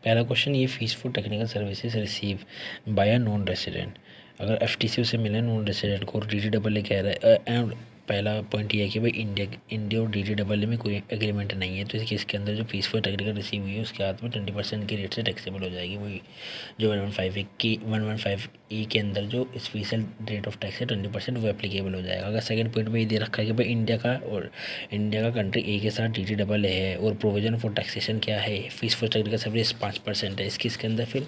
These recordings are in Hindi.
पहला क्वेश्चन, ये fees for technical services receive by a non resident, अगर एफटीसी से मिले नॉन रेसिडेंट को, DDAA कह रहा है एंड पहला पॉइंट ये है कि भाई इंडिया और DDAA में कोई एग्रीमेंट नहीं है, तो इस केस के अंदर जो फीस फॉर टेक्निकल रिसीव हुई है उसके हाथ में 20% की रेट से टैक्सेबल हो जाएगी। वही जो 115E के अंदर जो स्पेशल रेट ऑफ टैक्स है 20% वो एप्लीकेबल हो जाएगा। अगर सेकंड पॉइंट में ये दे रखा है कि भाई इंडिया का कंट्री ए के साथ DDAA है और प्रोविजन फॉर टैक्सेशन क्या है, फीस फॉर टेक्निकल सर्विस 5% है, इसके अंदर फिर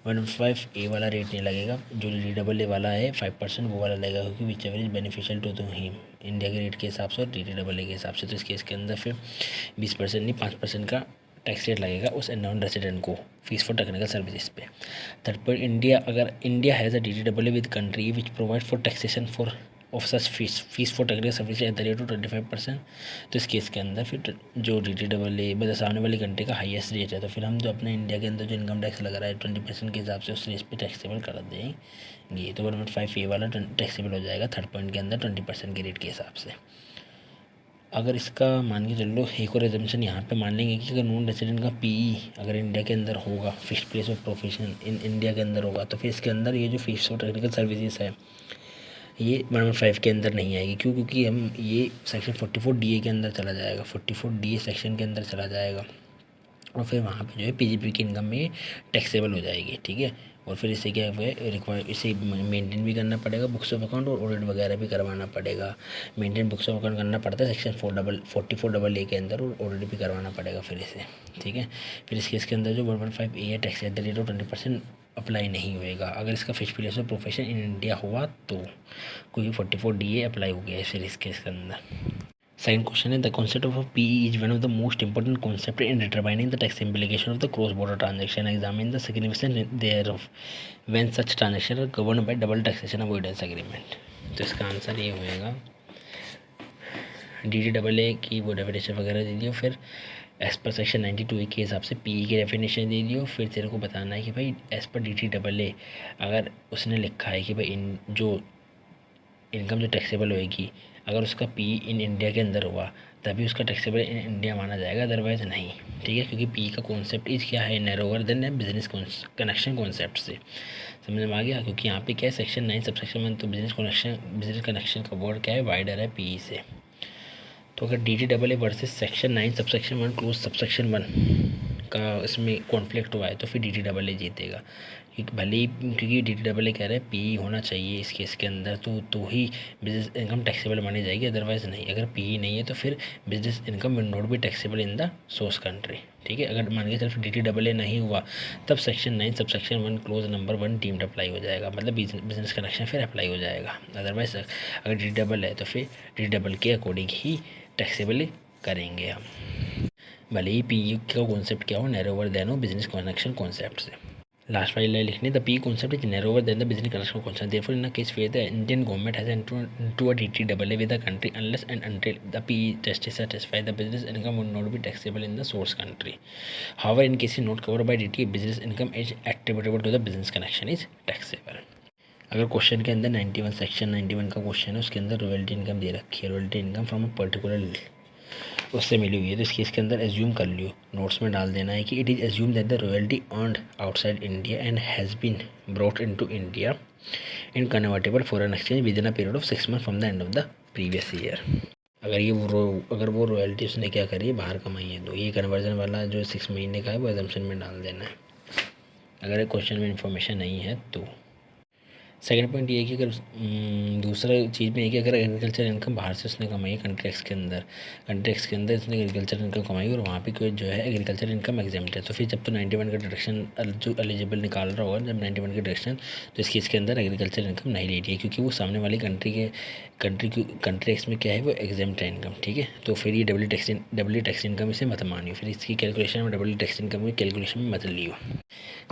115A वाला रेट नहीं लगेगा, जो DDAA वाला है 5% वो वाला लगेगा, क्योंकि whichever is beneficial to him, India के रेट के हिसाब से और DDAA के हिसाब से। तो इस केस के अंदर फिर 20% नहीं 5% का टैक्स रेट लगेगा उस नॉन रेसिडेंट को फीस फॉर टेक्निकल सर्विसेज पे। थर्ड पर इंडिया, अगर India has a DDAA with country which provide for taxation for of such fees for technical service at the rate of 25%, तो इस केस के अंदर फिर जो DDAA मतलब सामने वाली कंट्री का हाईएस्ट रेट है, तो फिर हम जो अपने इंडिया के अंदर जो इनकम टैक्स लग रहा है 20% के हिसाब से उस रेट पे टैक्सेबल कर देंगे, तो 115A वाला टैक्सेबल हो जाएगा थर्ड पॉइंट के अंदर 20% के रेट के हिसाब से। अगर इसका मान के चल लो एक और एजम्पशन यहाँ पे मान लेंगे कि अगर नॉन रेसिडेंट का PE अगर इंडिया के अंदर होगा, fixed place of profession in India के अंदर होगा, तो फिर इसके अंदर ये जो फीस ऑफ टेक्निकल सर्विसेज है ये 115 के अंदर नहीं आएगी। क्यों? क्योंकि हम ये सेक्शन 44DA के अंदर चला जाएगा, 44DA सेक्शन के अंदर चला जाएगा और फिर वहाँ पे जो है PGP की इनकम में टैक्सेबल हो जाएगी। ठीक है, और फिर इसे क्या है रिक्वायर, इसे मेंटेन भी करना पड़ेगा बुक्स ऑफ अकाउंट और ऑडिट वगैरह भी करवाना पड़ेगा। मेंटेन बुक्स ऑफ अकाउंट करना पड़ता है सेक्शन 44AA के अंदर और ऑडिट भी करवाना पड़ेगा फिर इसे। ठीक है, फिर इस केस के अंदर जो 115A tax at the rate of 20% apply नहीं होएगा अगर इसका fixed place of profession in India हुआ तो, क्योंकि 44DA अप्लाई हो गया है फिर इस केस के अंदर। Second question is the concept of PE is one of the most important concepts in determining the tax implication of the cross-border transaction. Examine the significance thereof when such transactions are governed by double taxation avoidance agreement. तो इसका आंसर ये होएगा DDAA की वो डेफिनेशन वगैरह दे दियो, फिर एज पर सेक्शन 92A के हिसाब से PE की डेफिनेशन दे दियो, फिर तेरे को बताना है कि भाई एज पर DDAA अगर उसने लिखा है कि भाई इन जो इनकम जो टैक्सेबल होएगी अगर उसका PE इन इंडिया के अंदर हुआ तभी उसका टैक्सेबल इन इंडिया माना जाएगा, अदरवाइज़ नहीं। ठीक है, क्योंकि PE का कॉन्सेप्ट इज क्या है, narrower than business connection concept से समझ में आ गया। क्योंकि यहाँ पे क्या है सेक्शन 9 सबसेक्शन 1, तो बिजनेस कनेक्शन का वर्ड क्या है, वाइडर है PE से। तो अगर DDAA versus section 9 subsection 1 close subsection 1 का इसमें कॉन्फ्लिक्ट हुआ है तो फिर DDAA जीतेगा, भले ही क्योंकि DDAA कह रहा है PE होना चाहिए इस केस के अंदर तो ही बिजनेस इनकम टैक्सेबल मानी जाएगी, अदरवाइज़ नहीं। अगर PE नहीं है तो फिर business income will not be taxable in the source country. ठीक है, अगर मान के सिर्फ DDAA नहीं हुआ तब section 9 subsection 1 close number 1 deemed apply हो जाएगा, मतलब बिजनेस कनेक्शन फिर अप्लाई हो जाएगा। अदरवाइज अगर DDAA है तो फिर DDAA के अकॉर्डिंग ही टैक्सेबल करेंगे हम, भले ही PE का कॉन्सेप्ट क्या हो, नैरोवर देन हो बिजनेस कनेक्शन कॉन्सेप्ट से। लास्ट वाली लाइन लिखनी, the PE concept is narrower than the business connection concept. Therefore, in a case where the Indian government has entered into a DDAA with the country, unless and until the PE test is satisfied, the business income would not be taxable in the source country. However, in cases not covered by DTA, business income is attributable to the business connection is taxable. अगर क्वेश्चन के अंदर 91 सेक्शन 91 का क्वेश्चन है, उसके अंदर रॉयल्टी इनकम दे रखी है, royalty income from a particular उससे मिली हुई है, तो इस केस के अंदर एज्यूम कर लियो, नोट्स में डाल देना है कि it is assume that the royalty earned outside India and has been brought into India in convertible foreign exchange within a period of 6 month from the end of the previous year. अगर वो रॉयल्टी उसने क्या करी है बाहर कमाई है, तो ये कन्वर्जन वाला जो 6 महीने का है वो एजम्पशन में डाल देना है अगर क्वेश्चन में इंफॉर्मेशन नहीं है तो। सेकंड पॉइंट ये है कि अगर दूसरा चीज़ में है कि अगर एग्रीकल्चर इनकम बाहर से उसने कमाई है कंट्री एक्स के अंदर इसने एग्रीकल्चर इनकम कमाई और वहाँ पे कोई जो है एग्रीकल्चर इनकम एग्जाम्प्ट है, तो फिर जब तो 91 का डिडक्शन जो एलिजिबल निकाल रहा होगा जब 91 का डिडक्शन, तो इस केस के अंदर एग्रीकल्चर इनकम नहीं ले रही है क्योंकि वो सामने वाली कंट्री एक्स में क्या है वो एग्जाम्प्ट है इनकम। ठीक है, तो फिर ये डब्ल्यू टैक्स इनकम इसे मत मानियो, फिर इसकी कैलकुलेशन में डब्ल्यू टैक्स इनकम की कैलकुलेशन में मत लियो।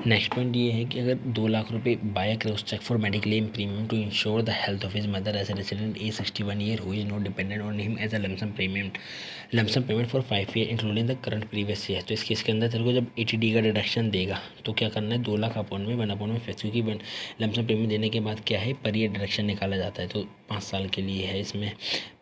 नेक्स्ट पॉइंट ये है कि अगर 2 लाख रुपये by cross cheque for mediclaim premium to insure the health of his mother as a resident a 61 year who is not dependent on him as a lump sum payment for 5 year including the current previous year, तो इस केस के अंदर तेरे को जब 80D का डिडक्शन देगा तो क्या करना है 2 लाख अपॉन में 1 अपॉन में फिक्स, क्योंकि लमसम पेमेंट देने के बाद क्या है पर ईयर डिडक्शन निकाला जाता है, तो 5 साल के लिए है, इसमें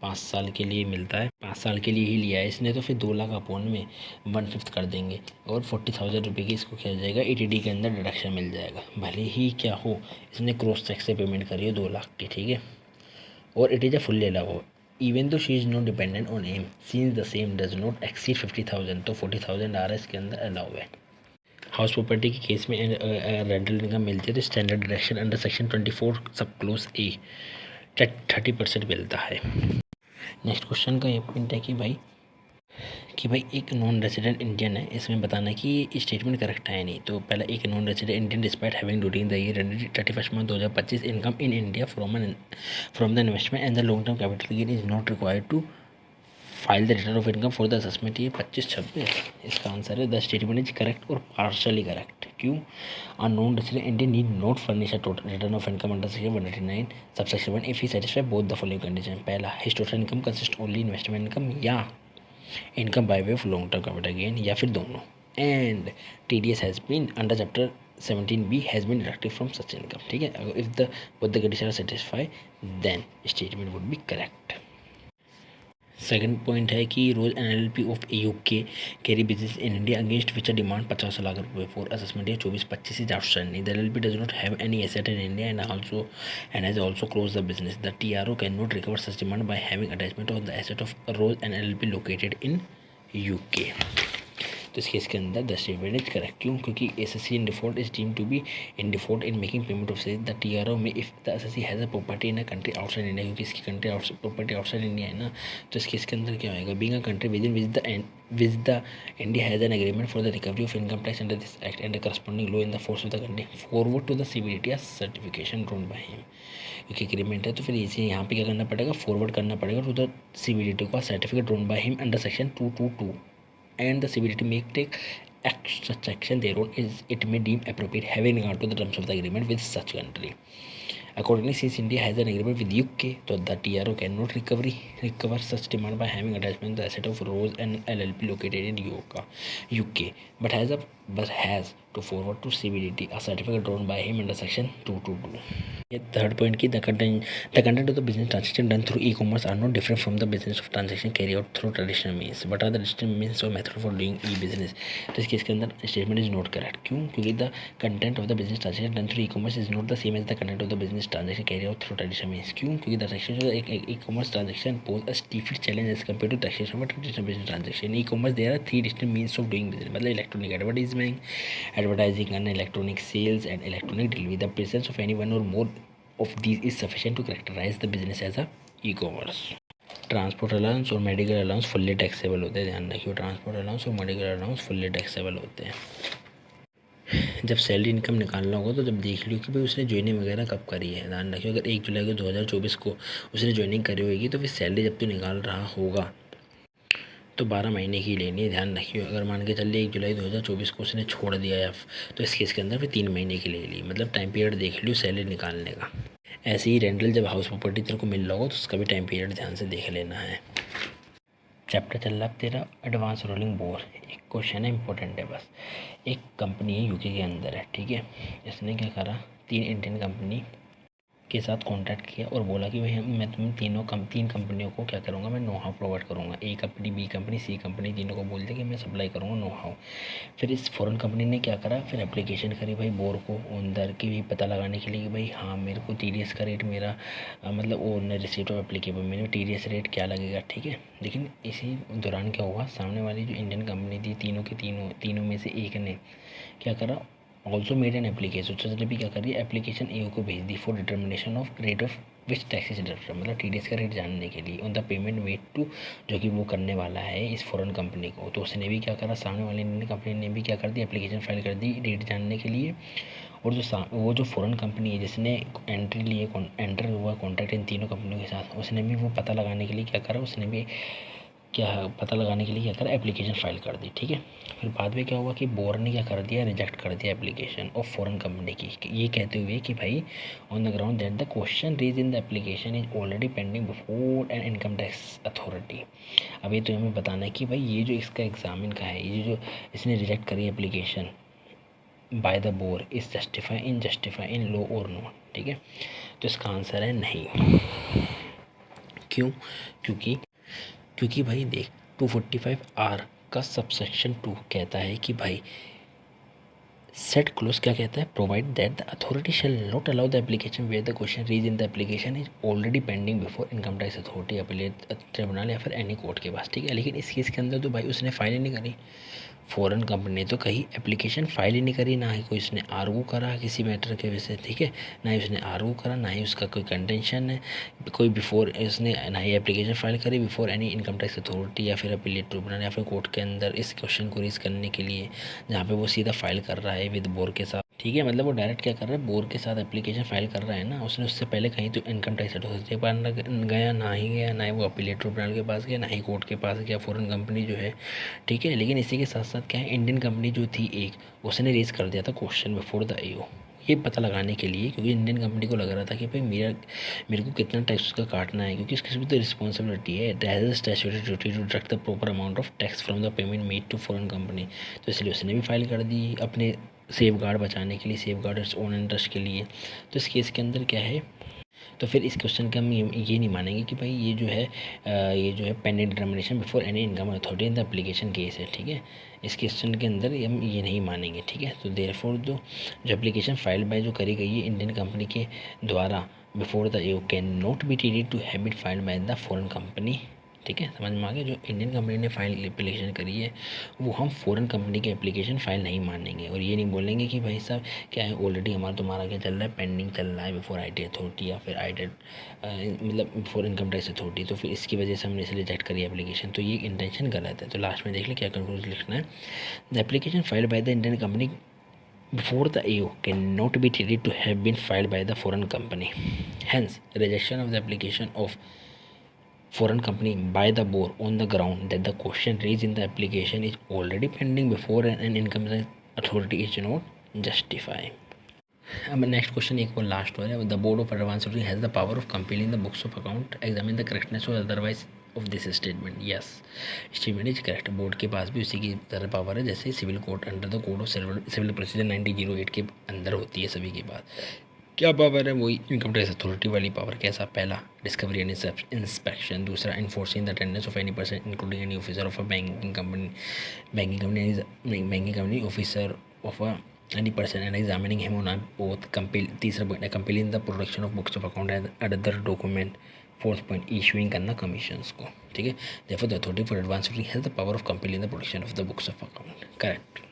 5 साल के लिए मिलता है, 5 साल के लिए ही लिया है इसने, तो फिर 2 लाख अपॉन में 1/5 कर देंगे और 40,000 रुपये की इसको क्या हो जाएगा, ETD के अंदर डिडक्शन मिल जाएगा, भले ही क्या हो इसने क्रॉस टैक्स से पेमेंट करी है 2 लाख की, ठीक है। और it is a fully allow even though she is not dependent on him since the same does not exceed 50,000, तो 40,000 आ रहा है इसके अंदर अलाउ है। हाउस प्रॉपर्टी के केस में रेंटल इनकम मिलती है तो स्टैंडर्ड डिडक्शन अंडर सेक्शन 24 सब क्लोज ए 30% मिलता है। नेक्स्ट क्वेश्चन का ये पॉइंट है कि भाई एक नॉन रेजिडेंट इंडियन है, इसमें बताना है कि ये स्टेटमेंट करेक्ट है नहीं। तो पहला, एक non resident Indian despite having during the year 31 March 2025 income in India from the investment and the long term capital gain is not required to file the return of income for the assessment. ये 25-26 इसका आंसर है। द स्टेटमेंट इज करेक्ट और पार्शली करेक्ट। क्यों? A non resident Indian need not furnish a total return of income under section 189 subsection 1 if he satisfy both the following condition. पहला, his total income consist only investment income या income by way of long term capital gain, या फिर दोनों। And TDS has been under chapter 17B has been deducted from such income. ठीक है, if the both the condition are satisfy then statement would be correct. Second point है कि Rose N LLP of UK carry business in India against which demand 50 lakh रुपये for assessment year 24-25 is outstanding. The LLP does not have any asset in India and has also close the business. The TRO can not recover such demand by having attachment of the asset of Rose N LLP located in UK। तो इस केस के अंदर द स्टेटमेंट इज करेक्ट। क्यों? क्योंकि SSC in default is deemed to be in default in making payment of sales. The TRO में if the SSC has a property in a country outside India, क्योंकि इसकी कंट्री प्रॉपर्टी आउटसाइड इंडिया है ना, तो इस केस के अंदर क्या होएगा, being a country with the India has an agreement for the recovery of income tax under this act and the corresponding law in the force of the country forward to the CBDT certification drawn by him. क्योंकि एग्रीमेंट है तो फिर इसे यहाँ पे क्या करना पड़ेगा, फॉरवर्ड करना पड़ेगा टू द CBDT का certificate drone by him under section 222 and the CBDT may take such action thereon is it may deem appropriate having regard to the terms of the agreement with such country. Accordingly, since India has an agreement with UK, so the TRO cannot recover such demand by having attachment the asset of Rose and LLP located in UK, but has to forward to CBDT a certificate drawn by him under section 222. ये थर्ड पॉइंट की the content of the business transaction done through e-commerce are not different from the business of transaction carry out through traditional means but are the distinct means or method for doing e-business. तो इसके अंदर स्टेटमेंट इज नॉट करेक्ट। क्यों? क्योंकि the content of the business transaction done through e-commerce is not the same as the content of the business transaction carry out through traditional means. क्यों? क्योंकि द ट्रांजेक्शन एक e-commerce transaction pose a stiffer challenge as compare to transaction of traditional business transaction. E-commerce there are 3 distinct means of doing business, मतलब electronic advertising and electronic sales and electronic delivery. The presence of any one or more of these is sufficient to characterize the business as a e-commerce. Transport allowance और मेडिकल अलाउंस फुल्ली टैक्सेबल होते हैं, ध्यान रखिए। ट्रांसपोर्ट अलाउंस और मेडिकल अलाउंस फुल्ली टैक्सेबल होते हैं। जब सैलरी इनकम निकालना होगा तो जब देख लियो कि भाई उसने ज्वाइनिंग वगैरह कब करी है। ध्यान रखिए, अगर 1 जुलाई को 2024 को उसने ज्वाइनिंग करी होगी तो फिर सैलरी जब तो निकाल रहा होगा तो 12 महीने की लेनी है। ध्यान रखिए, अगर मान के चलिए 1 जुलाई 2024 को उसने छोड़ दिया या तो इस केस के अंदर फिर 3 महीने की ले ली, मतलब टाइम पीरियड देख लियो सैलरी निकालने का। ऐसे ही रेंटल जब हाउस प्रॉपर्टी तेरे को मिल रहा होगा तो उसका भी टाइम पीरियड ध्यान से देख लेना है। चैप्टर चल रहा है तेरा एडवांस रोलिंग बोर। एक क्वेश्चन है, इंपॉर्टेंट है बस। एक कंपनी है UK के अंदर है, ठीक है। इसने क्या करा, 3 इंडियन कंपनी के साथ कांटेक्ट किया और बोला कि भाई मैं तुम तीन कंपनियों को क्या करूँगा, मैं नो हाउ प्रोवाइड करूँगा। A company, B company, C company, तीनों को बोल दिया कि मैं सप्लाई करूँगा नो हाउ। फिर इस फॉरेन कंपनी ने क्या करा, फिर एप्लीकेशन करी भाई बोर को ओनर की भी पता लगाने के लिए कि भाई हाँ मेरे को TDS का रेट मेरा मतलब ओनर रिसीप्ट ऑफ एप्लीकेबल मेरे TDS रेट क्या लगेगा, ठीक है। लेकिन इसी दौरान क्या हुआ, सामने वाली जो इंडियन कंपनी थी तीनों में से एक ने क्या करा, ऑल्सो मेड एन एप्लीकेशन। उसने भी क्या करी, एप्लीकेशन AO को भेज दी for determination of rate of which taxes deduction, मतलब TDS का रेट जानने के लिए on the payment made to, जो कि वो करने वाला है इस फॉरेन कंपनी को। तो उसने भी क्या करा, सामने वाली इंडियन कंपनी ने भी क्या कर दी, एप्लीकेशन फाइल कर दी रेट जानने के लिए। और वो जो फॉरेन कंपनी है जिसने एंटर हुआ कॉन्ट्रैक्ट इन तीनों कंपनियों के साथ, उसने भी वो पता लगाने के लिए क्या करा, उसने भी पता लगाने के लिए क्या करा, एप्लीकेशन फाइल कर दी, ठीक है। फिर बाद में क्या हुआ कि बोर ने क्या कर दिया, रिजेक्ट कर दिया एप्लीकेशन ऑफ फॉरेन कंपनी की, ये कहते हुए कि भाई on the ground that the question raise in the application is already pending before an income tax authority. अब ये तो हमें बताना है कि भाई ये जो इसका एग्जामिन का है, ये जो इसने रिजेक्ट करी application by the bore is justify in law और नॉट, ठीक है। तो इसका आंसर है नहीं। क्यों? क्योंकि क्योंकि भाई देख 245R का सबसेक्शन 2 कहता है कि भाई सेट क्लोज क्या कहता है, provide that the authority shall not allow the application where the question raise in the application is already pending before income tax authority appellate tribunal या फिर एनी कोर्ट के पास। ठीक है, लेकिन इस केस के अंदर तो भाई उसने फाइल ही नहीं करी, फॉरेन कंपनी ने तो कहीं एप्लीकेशन फाइल ही नहीं करी, ना ही कोई उसने आर्गू करा किसी मैटर के वजह से। ठीक है, ना ही उसने आर्गू करा, ना ही उसका कोई कंटेंशन है कोई बिफोर, उसने ना ही एप्लीकेशन फाइल करी before any income tax authority या फिर अपीलेट ट्रिब्यूनल या फिर कोर्ट के अंदर इस क्वेश्चन को रेज करने के लिए, जहाँ पे वो सीधा फाइल कर रहा है विद बोर के साथ। ठीक है, मतलब वो डायरेक्ट क्या कर रहा है, बोर के साथ एप्लीकेशन फाइल कर रहा है ना, उसने उससे पहले कहीं तो इनकम टैक्स अथॉरिटी के पास गया, ना ही गया, ना ही वो अपीलेट ट्रिब्यूनल के पास गया, ना ही कोर्ट के पास गया, फॉरेन कंपनी जो है। ठीक है, लेकिन इसी के साथ साथ क्या है, इंडियन कंपनी जो थी एक, उसने रेज कर दिया था क्वेश्चन बिफोर द AO, ये पता लगाने के लिए, क्योंकि इंडियन कंपनी को लग रहा था कि भाई मेरे को कितना टैक्स उसका काटना है, क्योंकि इसकी भी तो रिस्पॉन्सिबिलिटी है, it has statutory duty to deduct the proper amount of tax from the payment made to foreign company. तो इसलिए उसने भी फाइल कर दी अपने सेफ गार्ड बचाने के लिए, safe guard its own interest के लिए। तो इस केस के अंदर क्या है, तो फिर इस क्वेश्चन का हम ये नहीं मानेंगे कि भाई ये जो है pending determination before any income authority in the application case है। ठीक है, इस क्वेश्चन के अंदर हम ये नहीं मानेंगे। ठीक है, तो देयरफॉर जो एप्लीकेशन फाइल बाय जो करी गई है इंडियन कंपनी के द्वारा before the AO can not be treated to have been filed by the foreign company. ठीक है, समझ में आ गया, जो इंडियन कंपनी ने फाइल एप्लीकेशन करी है वो हम फॉरेन कंपनी के एप्लीकेशन फाइल नहीं मानेंगे, और ये नहीं बोलेंगे कि भाई साहब क्या है, ऑलरेडी तुम्हारा क्या चल रहा है, पेंडिंग चल रहा है बिफोर IT अथॉरिटी या फिर IT मतलब बिफोर इनकम टैक्स अथॉरिटी, तो फिर इसकी वजह से हमने इसे रिजेक्ट करी एप्लीकेशन। तो ये इंटेंशन गलत है। तो लास्ट में देख ले क्या कंक्लूजन लिखना है, the application filed by the Indian company before the AO cannot be treated to have been filed by the foreign company. Hence, rejection of the application of foreign company by the board on the ground that the question raised in the application is already pending before an income tax authority is not justified. अब नेक्स्ट क्वेश्चन एक और लास्ट है, the board of advance auditing has the power of compelling the books of account examine the correctness or otherwise of this statement. Yes, statement is correct. Board के पास भी उसी की तरह पावर है जैसे civil code under the code of civil procedure 1908 के अंदर होती है सभी के पास। क्या पावर है, वही इनकम टैक्स अथॉरिटी वाली पावर। कैसा, पहला डिस्कवरी एंड इंस्पेक्शन, दूसरा enforcing the attendance of any person including any officer of a banking company officer of a any person and examining him on oath, तीसरा पॉइंट है compelling the production of books of account and other document. Fourth point issuing करना कमीशंस को। ठीक है, therefore the authority for advance auditing has the power of compelling the production of the books of account. Correct.